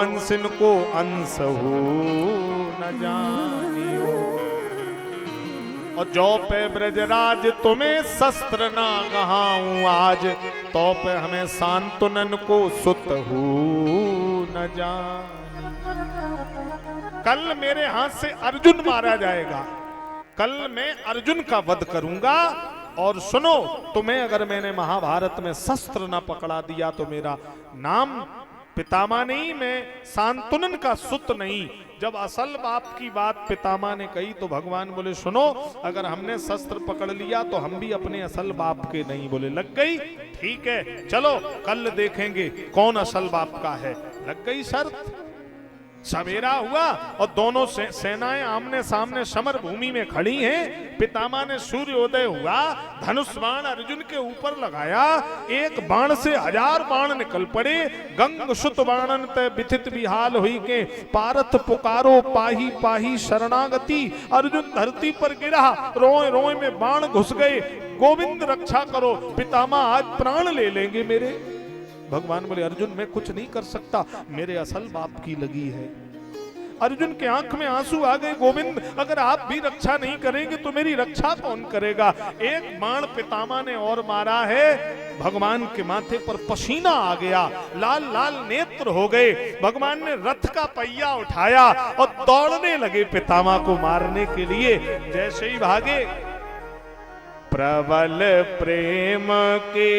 अंसिन को अंश हो न जानियो। और जो पे ब्रजराज तुम्हें शस्त्र ना गहाऊं आज, तो पे हमें शांतुनन को सुत हो न जानियो। कल मेरे हाथ से अर्जुन मारा जाएगा, कल मैं अर्जुन का वध करूंगा। और सुनो, तुम्हें अगर मैंने महाभारत में शस्त्र ना पकड़ा दिया तो मेरा नाम पितामह नहीं, मैं शांतुनन का सुत नहीं। जब असल बाप की बात पितामह ने कही तो भगवान बोले सुनो, अगर हमने शस्त्र पकड़ लिया तो हम भी अपने असल बाप के नहीं। बोले लग गई, ठीक है चलो कल देखेंगे कौन असल बाप का है। लग गई शर्त। सवेरा हुआ और दोनों सेनाएं आमने सामने समर भूमि में खड़ी हैं। पितामह ने सूर्योदय हुआ, धनुष बाण अर्जुन के ऊपर लगाया, एक बाण से 1000 बाण निकल पड़े। गंग सुत बाणन ते बिथित बिहाल हुई के, पारथ पुकारो पाही पाही शरणागति। अर्जुन धरती पर गिरा, रोए रोए में बाण घुस गए। गोविंद रक्षा करो, पितामह आज प्राण ले लेंगे मेरे। भगवान बोले अर्जुन मैं कुछ नहीं कर सकता, मेरे असल बाप की लगी है। अर्जुन के आंख में आंसू आ गए। गोविंद अगर आप भी रक्षा नहीं करेंगे तो मेरी रक्षा कौन करेगा। एक बाण पितामह ने और मारा है, भगवान के माथे पर पसीना आ गया, लाल लाल नेत्र हो गए। भगवान ने रथ का पहिया उठाया और दौड़ने लगे पितामह को मारने के लिए। जैसे ही भागे, प्रबल प्रेम के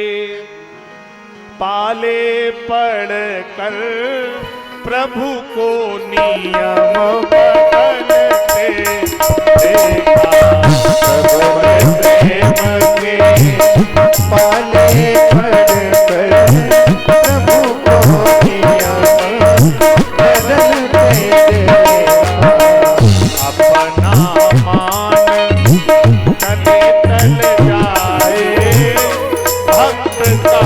पाले पड़ कर प्रभु को नियम बदलते देखा। प्रबल प्रेम के पाले पड़ कर प्रभु को नियम बदलते देखा। अपना मान तले तल जाए, भक्त का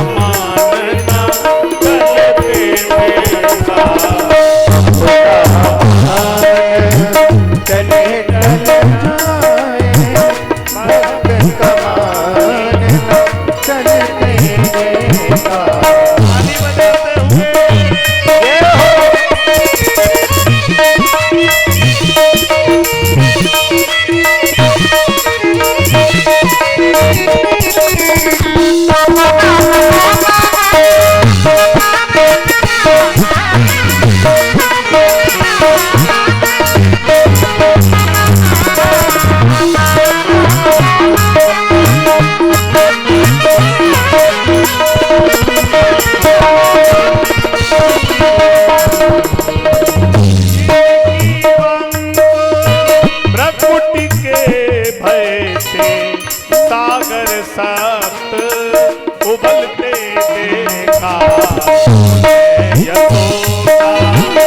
उबलते देखा। यशोदा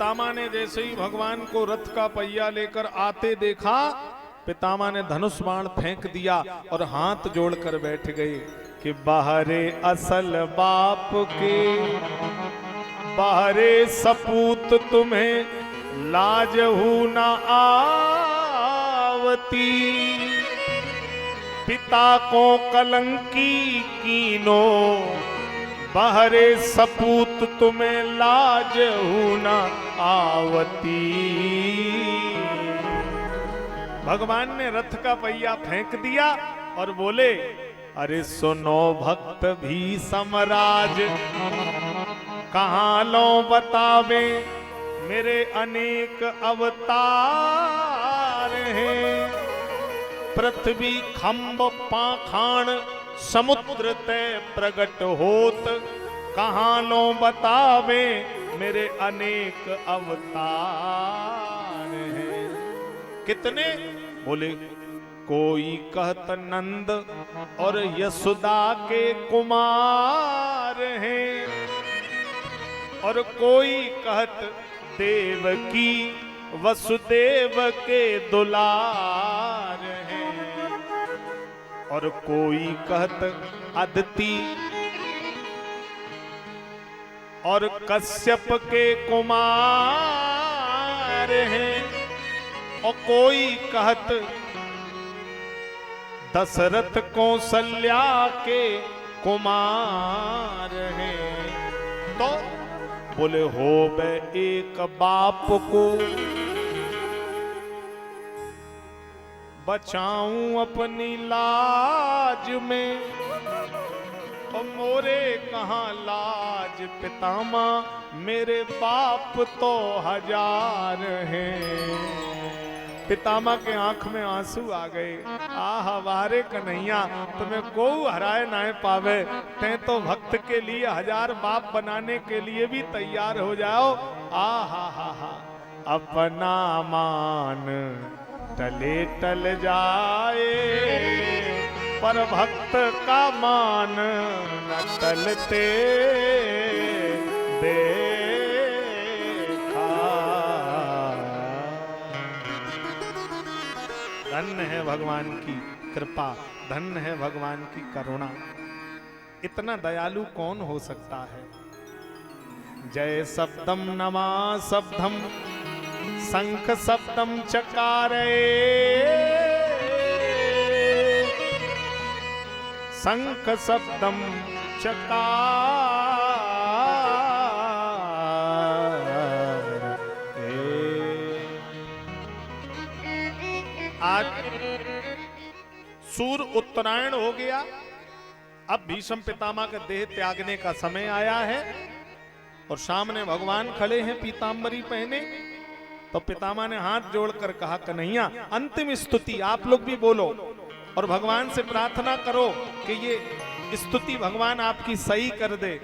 पितामह ने जैसे ही भगवान को रथ का पहिया लेकर आते देखा, पितामह ने धनुष बाण फेंक दिया और हाथ जोड़कर बैठ गए कि बाहरे असल बाप के, बाहरे सपूत तुम्हें लाजहू न आवती, पिता को कलंकी कीनो, बाहरे सपूत तुम्हें लाजहू न आवती। भगवान ने रथ का पहिया फेंक दिया और बोले, अरे सुनो भक्त भी समराज, कहाँ लो बतावे मेरे अनेक अवतार हैं। पृथ्वी खम्ब पाखाण समुद्र तय प्रगट होत, कहाँ लो बतावे मेरे अनेक अवतार हैं। कितने? बोले कोई कहत नंद और यशोदा के कुमार हैं, और कोई कहत देवकी वसुदेव के दुलार हैं, और कोई कहत अदिति और कश्यप के कुमार हैं, और कोई कहत दशरथ कौशल्या के कुमार हैं। तो बोले हो बे एक बाप को बचाऊं अपनी लाज में, और मोरे कहाँ लाज पितामह, मेरे बाप तो हजार हैं। पितामह के आंख में आंसू आ गए। आह वारे कन्हैया, तुम्हें को हराए ना पावे, ते तो भक्त के लिए हजार बाप बनाने के लिए भी तैयार हो जाओ। आहा हा हा, अपना मान टले टल जाए, पर भक्त का मान न टलते देखा। धन्य है भगवान की कृपा, धन्य है भगवान की करुणा। इतना दयालु कौन हो सकता है। जय शब्दम नमा शब्दम शंख शब्दम चकारे, शंख शब्दम चकारे। आज सूर्य उत्तरायण हो गया, अब भीष्म पितामह का देह त्यागने का समय आया है, और सामने भगवान खड़े हैं पीतांबरी पहने। तो पितामह ने हाथ जोड़कर कहा, कन्हैया अंतिम स्तुति आप लोग भी बोलो और भगवान से प्रार्थना करो कि ये स्तुति भगवान आपकी सही कर दे।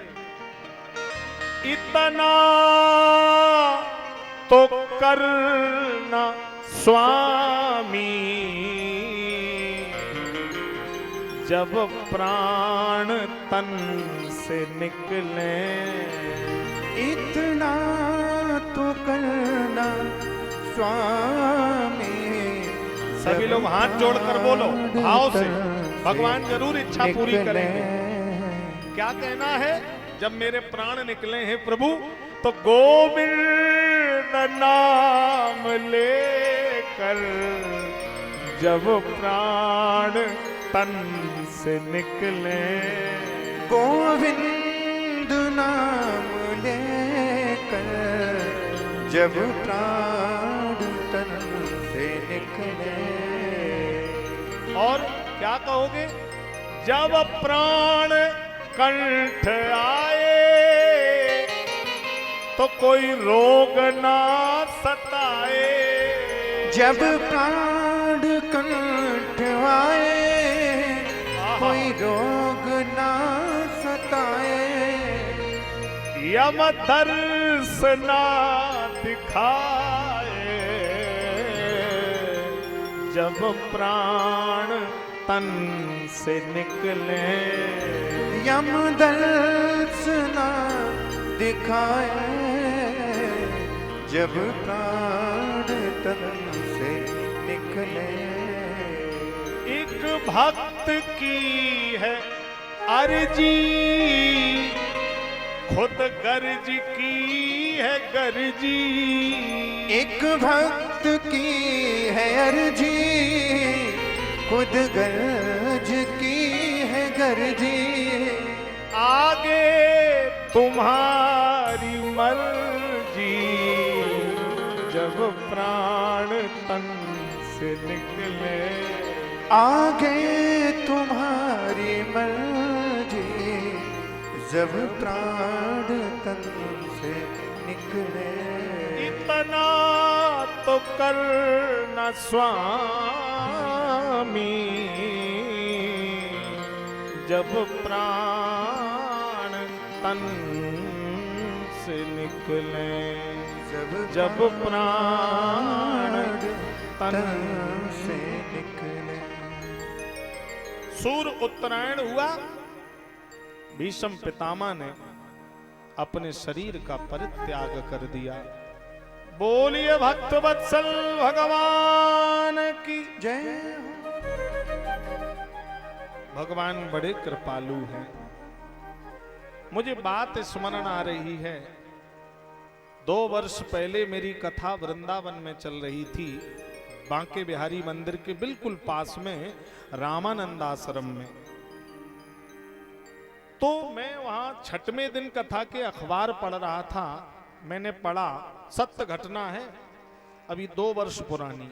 इतना तो करना स्वामी, जब प्राण तन से निकले। इतना तो करना स्वामी। सभी लोग हाथ जोड़कर बोलो भाव से, भगवान जरूर इच्छा पूरी करेंगे। क्या कहना है? जब मेरे प्राण निकले हैं प्रभु, तो गोविंद नाम लेकर जब प्राण तन से निकले। गोविंद नाम लेकर जब प्राण तन से निकले। और क्या कहोगे? जब प्राण कंठ आए तो कोई रोग ना सताए। जब प्राण कंठ आए कोई रोग ना सताए। यम दर्श ना दिखाए जब प्राण तन से निकले। यम दर्श ना दिखाए जब प्राण तन से निकले। एक भक्त की है अर्जी, खुद गर्ज की है गर्जी। एक भक्त की है अर्जी, खुद गर्ज की है गर्जी। आगे तुम्हारी मर्जी, जब प्राण तन से निकले। आगे तुम्हारी मर्जी, जब प्राण तन से निकले। इतना तो करना स्वामी, जब प्राण तन से निकले। जब प्राण तन से निकले। सूर्य उत्तरायण हुआ, भीष्म पितामह ने अपने शरीर का परित्याग कर दिया। बोलिए भक्त वत्सल भगवान की जय। भगवान बड़े कृपालु हैं। मुझे बात स्मरण आ रही है, 2 वर्ष पहले मेरी कथा वृंदावन में चल रही थी, बांके बिहारी मंदिर के बिल्कुल पास में रामानंद आश्रम में। तो मैं वहां 6वें दिन कथा के अखबार पढ़ रहा था। मैंने पढ़ा, सत्य घटना है, अभी 2 वर्ष पुरानी।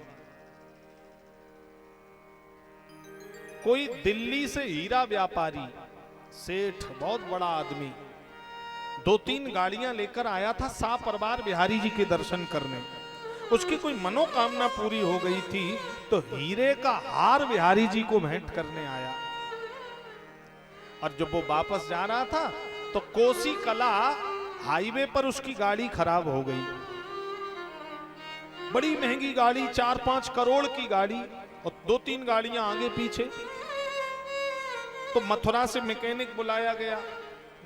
कोई दिल्ली से हीरा व्यापारी सेठ, बहुत बड़ा आदमी, 2-3 गाड़ियां लेकर आया था सापरबार बिहारी जी के दर्शन करने। उसकी कोई मनोकामना पूरी हो गई थी, तो हीरे का हार बिहारी जी को भेंट करने आया। और जब वो वापस जा रहा था तो कोसी कला हाईवे पर उसकी गाड़ी खराब हो गई। बड़ी महंगी गाड़ी, 4-5 करोड़ की गाड़ी, और 2-3 गाड़ियां आगे पीछे। तो मथुरा से मैकेनिक बुलाया गया,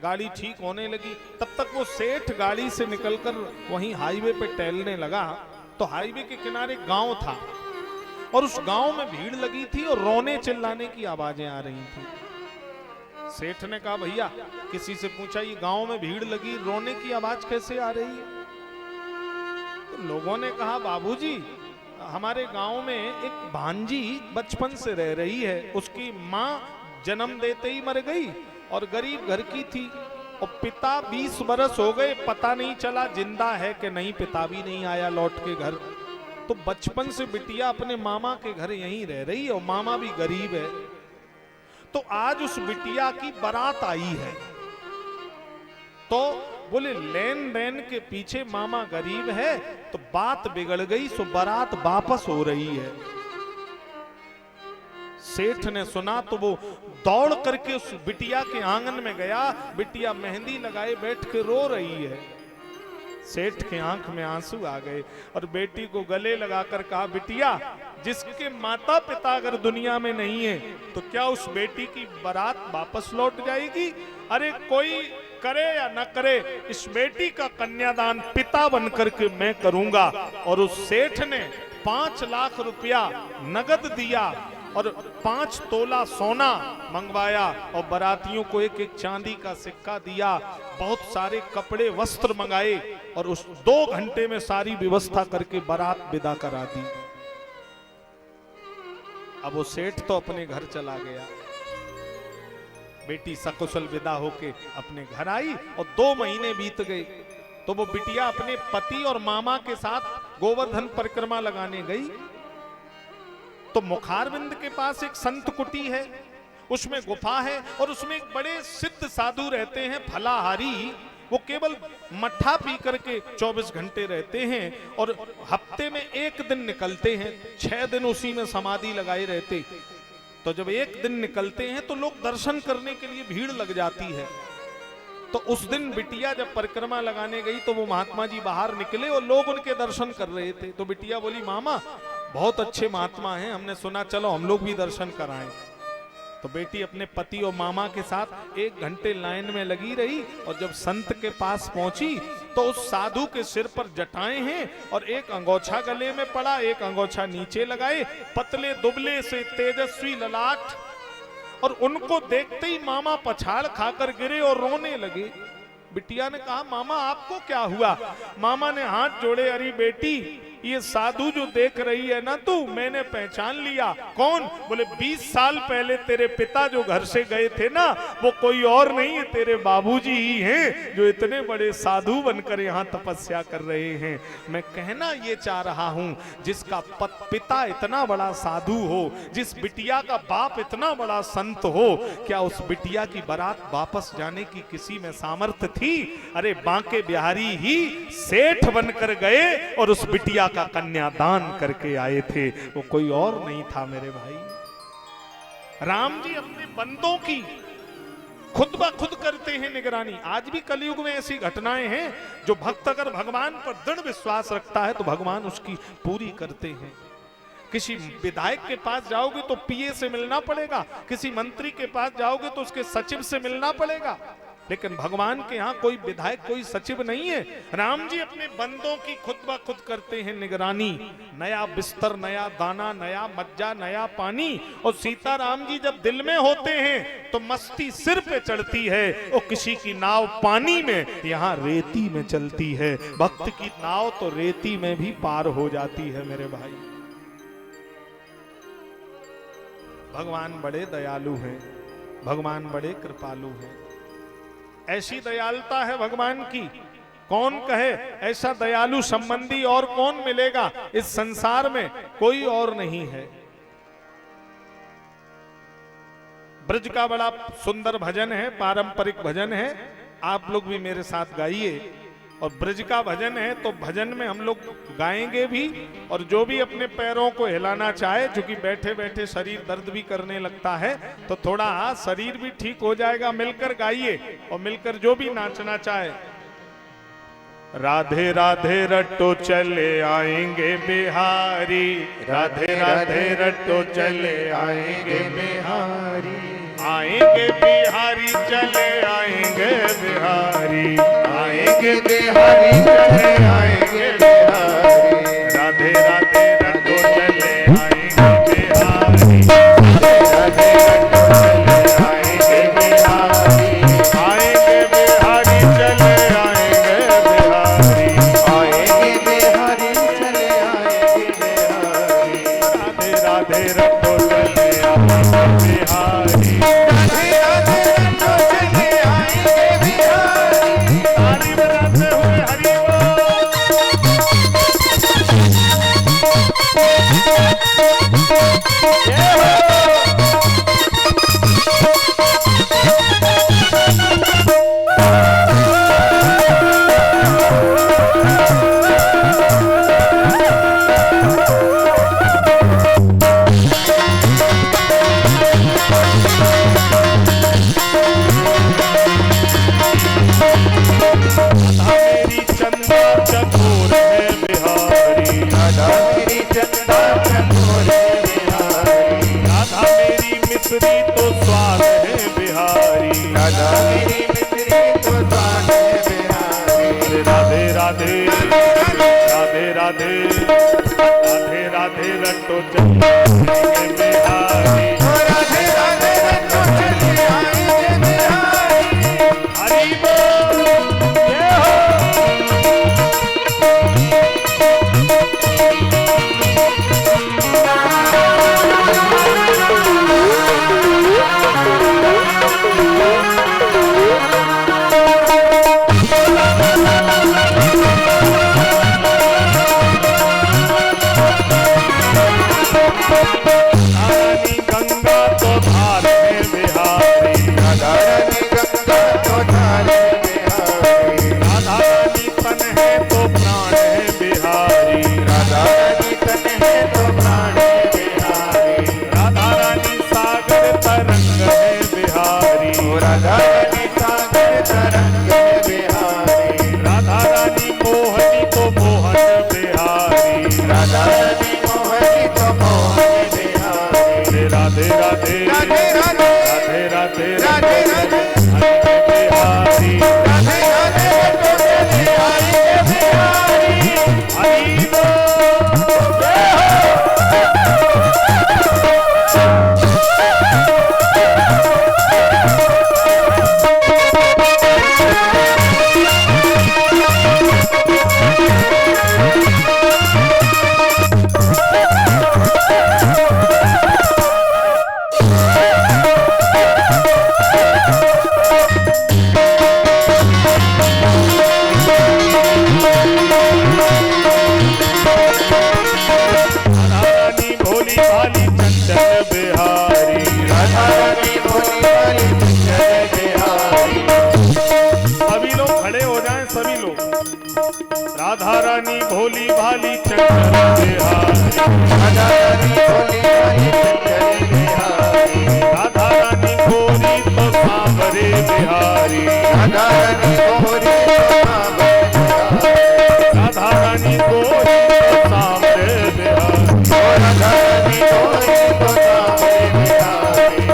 गाड़ी ठीक होने लगी। तब तक वो सेठ गाड़ी से निकलकर वहीं हाईवे पे टहलने लगा। तो हाईवे के किनारे गांव था, और उस गांव में भीड़ लगी थी और रोने चिल्लाने की आवाजें आ रही थी। सेठ ने कहा, भैया किसी से पूछा, ये गांव में भीड़ लगी, रोने की आवाज कैसे आ रही है? तो लोगों ने कहा, बाबूजी हमारे गांव में एक भांजी बचपन से रह रही है, उसकी माँ जन्म देते ही मर गई और गरीब घर की थी, और पिता 20 बरस हो गए, पता नहीं चला जिंदा है कि नहीं, पिता भी नहीं आया लौट के घर। तो बचपन से बिटिया अपने मामा के घर यहीं रह रही है, और मामा भी गरीब है। तो आज उस बिटिया की बारात आई है। तो बोले लेन देन के पीछे मामा गरीब है, तो बात बिगड़ गई, सो बारात वापस हो रही है। सेठ ने सुना तो वो दौड़ करके उस बिटिया के आंगन में गया। बिटिया मेहंदी लगाए बैठ के रो रही है। सेठ के आंख में आंसू आ गए और बेटी को गले लगाकर कहा, बिटिया जिसके माता पिता अगर दुनिया में नहीं है तो क्या उस बेटी की बारात वापस लौट जाएगी? अरे कोई करे या न करे, इस बेटी का कन्यादान पिता बनकर के मैं करूंगा। और उस सेठ ने 5 लाख रुपया नगद दिया और 5 तोला सोना मंगवाया, और बारातियों को 1-1 चांदी का सिक्का दिया। बहुत सारे कपड़े वस्त्र मंगाए, और उस 2 घंटे में सारी व्यवस्था करके बारात विदा करा दी। अब वो सेठ तो अपने घर चला गया। बेटी सकुशल विदा होके अपने घर आई, और 2 महीने बीत गए। तो वो बिटिया अपने पति और मामा के साथ गोवर्धन परिक्रमा लगाने गई। तो मुखारविंद के पास एक संत कुटी है, उसमें गुफा है, और उसमें एक बड़े सिद्ध साधु रहते हैं फलाहारी। वो केवल मट्ठा पी करके 24 घंटे रहते हैं, और हफ्ते में 1 दिन निकलते हैं, 6 दिन उसी में समाधि लगाए रहते। तो जब 1 दिन निकलते हैं तो लोग दर्शन करने के लिए भीड़ लग जाती है। तो उस दिन बिटिया जब परिक्रमा लगाने गई तो वो महात्मा जी बाहर निकले और लोग उनके दर्शन कर रहे थे। तो बिटिया बोली, मामा बहुत अच्छे महात्मा हैं, हमने सुना, चलो हम लोग भी दर्शन कराएं। तो बेटी अपने पति और मामा के साथ 1 घंटे लाइन में लगी रही और जब संत के पास पहुंची तो उस साधु के सिर पर जटाएं हैं और एक अंगोछा गले में पड़ा, एक अंगोछा नीचे लगाए, पतले दुबले से तेजस्वी ललाट। और उनको देखते ही मामा पछाड़ खाकर गिरे और रोने लगे। बिटिया ने कहा, मामा आपको क्या हुआ? मामा ने हाथ जोड़े, अरे बेटी ये साधु जो देख रही है ना तू, मैंने पहचान लिया। कौन? बोले 20 साल पहले तेरे पिता जो घर से गए थे ना, वो कोई और नहीं है, तेरे बाबूजी ही हैं जो इतने बड़े साधु बनकर यहाँ तपस्या कर रहे हैं। मैं कहना ये चाह रहा हूँ, जिसका पिता इतना बड़ा साधु हो, जिस बिटिया का बाप इतना बड़ा संत हो, क्या उस बिटिया की बारात वापस जाने की किसी में सामर्थ्य थी? अरे बांके बिहारी ही सेठ बनकर गए और उस बिटिया का कन्यादान करके आए थे, वो कोई और नहीं था मेरे भाई। राम जी अपने बंदों की खुद ब खुद करते हैं निगरानी। आज भी कलयुग में ऐसी घटनाएं हैं जो भक्त अगर भगवान पर दृढ़ विश्वास रखता है तो भगवान उसकी पूरी करते हैं। किसी विधायक के पास जाओगे तो पीए से मिलना पड़ेगा, किसी मंत्री के पास जाओगे तो उसके सचिव से मिलना पड़ेगा, लेकिन भगवान के यहाँ कोई विधायक कोई सचिव नहीं है। राम जी अपने बंदों की खुद ब खुद करते हैं निगरानी। नया बिस्तर, नया दाना, नया मज्जा, नया पानी। और सीता राम जी जब दिल में होते हैं तो मस्ती सिर पे चढ़ती है, और किसी की नाव पानी में, यहाँ रेती में चलती है। भक्त की नाव तो रेती में भी पार हो जाती है मेरे भाई। भगवान बड़े दयालु हैं, भगवान बड़े कृपालु हैं। ऐसी दयालुता है भगवान की, कौन कहे ऐसा दयालु संबंधी और कौन मिलेगा इस संसार में? कोई और नहीं है। ब्रज का बड़ा सुंदर भजन है, पारंपरिक भजन है, आप लोग भी मेरे साथ गाइए। और ब्रज का भजन है तो भजन में हम लोग गाएंगे भी, और जो भी अपने पैरों को हिलाना चाहे, क्योंकि बैठे बैठे शरीर दर्द भी करने लगता है, तो थोड़ा शरीर भी ठीक हो जाएगा। मिलकर गाइए और मिलकर जो भी नाचना चाहे। राधे राधे रट्टो चले आएंगे बिहारी, राधे राधे रट्टो चले आएंगे बिहारी, आएंगे बिहारी चले आएंगे बिहारी, आएंगे बिहारी चले आएंगे बिहारी, राधे राधे रट्टो चले आएंगे बिहारी, राधे रट्टो चले आएंगे बिहारी, आएंगे बिहारी चले आएंगे बिहारी, आएंगे बिहारी चले आएंगे बिहारी, राधे राधे रट्टो चले आएंगे बिहारी, राधे राधे रट्टो चले आएंगे बिहारी, राधे राधे रट्टो चले आएंगे बिहारी, हरि बोल जय हो। गंगा राधा रानी भोली भाली चंचल बिहारी, राधा रानी भोली भाली चंचल बिहारी, राधा रानी गोरी तो सांवरे बिहारी, राधा रानी गोरी तो सांवरे बिहारी, राधा रानी गोरी तो सांवरे बिहारी, राधा रानी गोरी तो सांवरे बिहारी।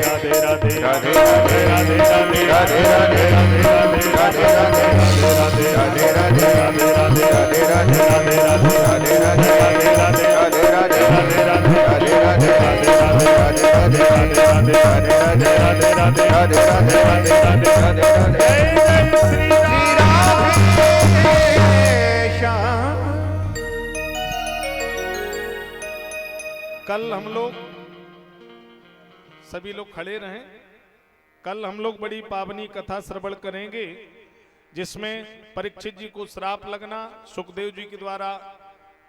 राधे राधे राधे राधे राधे राधे राधे रटो चले आएंगे बिहारी, राधे रटो चले आएंगे बिहारी, राधे रटो चले आएंगे बिहारी। कल हम लोग सभी लोग खड़े रहें। कल हम लोग बड़ी पावनी कथा श्रवण करेंगे जिसमें परीक्षित जी को श्राप लगना, सुखदेव जी के द्वारा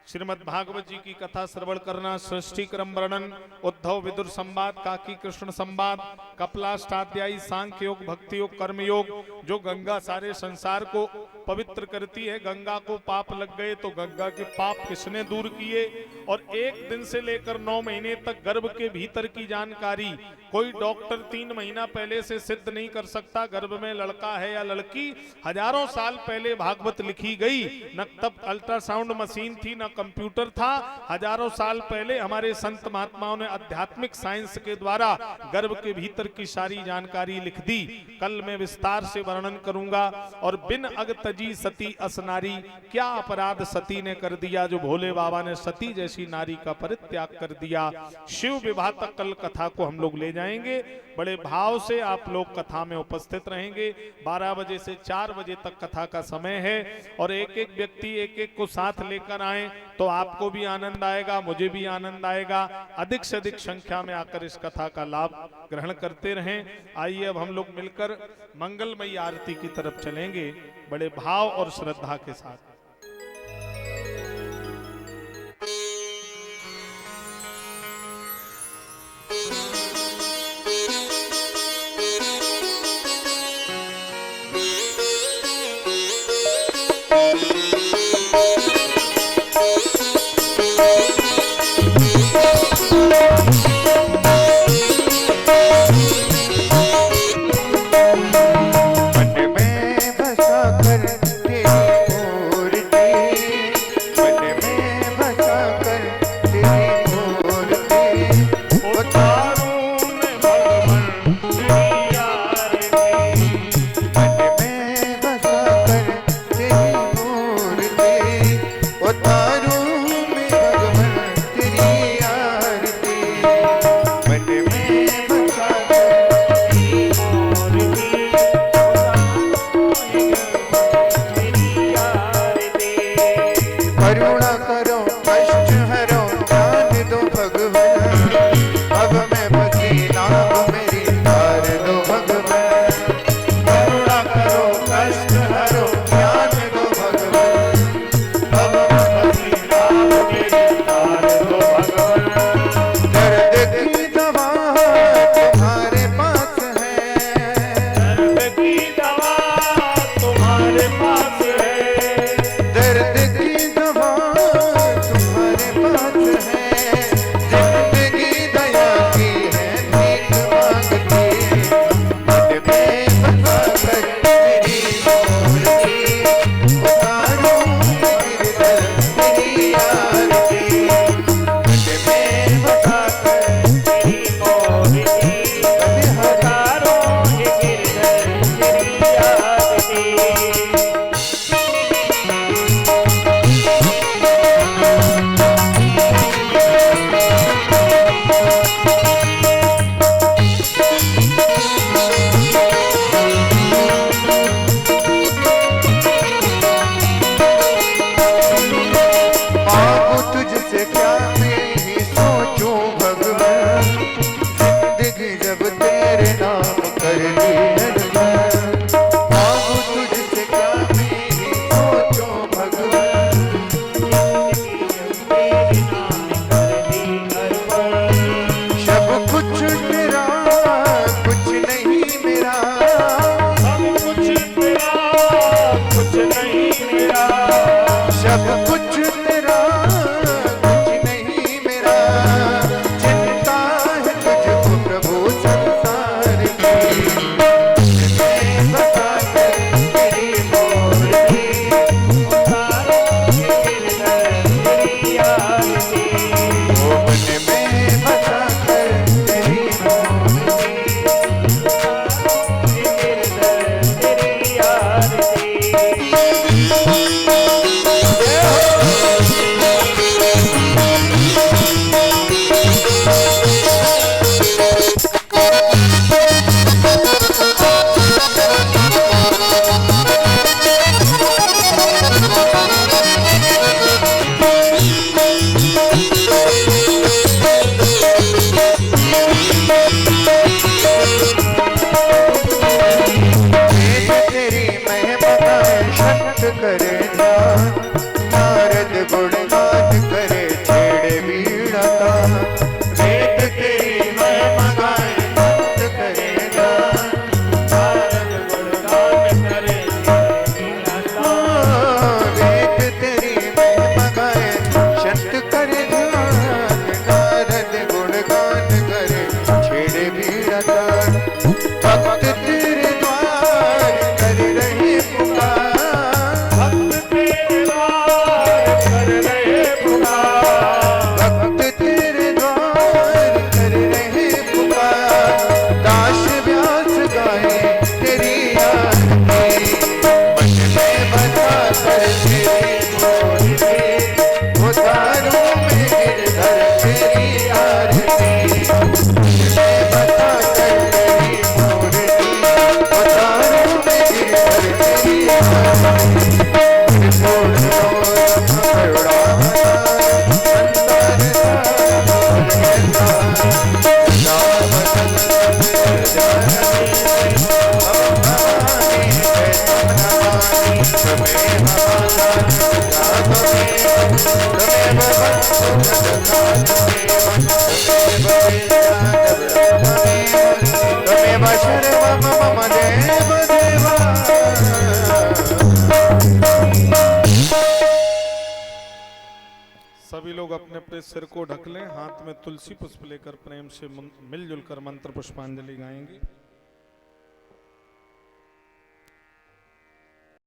श्रीमद् भागवत जी की कथा श्रवण करना, सृष्टि क्रम वर्णन, उद्धव विदुर संवाद, काकी कृष्ण संवाद, कपिलाष्टाध्यायी, सांख्य योग, भक्ति योग, कर्म योग, जो गंगा सारे संसार को पवित्र करती है। गंगा को पाप लग गए तो गंगा के पाप किसने दूर किए, और एक दिन से लेकर 9 महीने तक गर्भ के भीतर की जानकारी कोई डॉक्टर 3 महीना पहले से सिद्ध नहीं कर सकता गर्भ में लड़का है या लड़की। हजारों साल पहले भागवत लिखी गई, न तब अल्ट्रासाउंड मशीन थी, न कंप्यूटर था। हजारों साल पहले हमारे संत महात्माओं ने आध्यात्मिक साइंस के द्वारा गर्भ के भीतर की सारी जानकारी लिख दी। कल मैं विस्तार से वर्णन करूंगा। और बिन अग तजी सती असनारी, क्या अपराध सती ने कर दिया जो भोले बाबा ने सती जैसी नारी का परित्याग कर दिया। शिव विवाह तक कल कथा को हम लोग ले जाएंगे। बड़े भाव से आप लोग कथा में उपस्थित रहेंगे। 12 बजे से 4 बजे तक कथा का समय है और एक एक व्यक्ति एक एक को साथ लेकर आए तो आपको भी आनंद आएगा, मुझे भी आनंद आएगा। अधिक से अधिक संख्या में आकर इस कथा का लाभ ग्रहण करते रहें। आइए अब हम लोग मिलकर मंगलमयी आरती की तरफ चलेंगे बड़े भाव और श्रद्धा के साथ। शरणं मम देव देवा लोग अपने अपने सिर को ढक लें, हाथ में तुलसी पुष्प लेकर प्रेम से मिलजुल कर मंत्र पुष्पांजलि गाएंगे।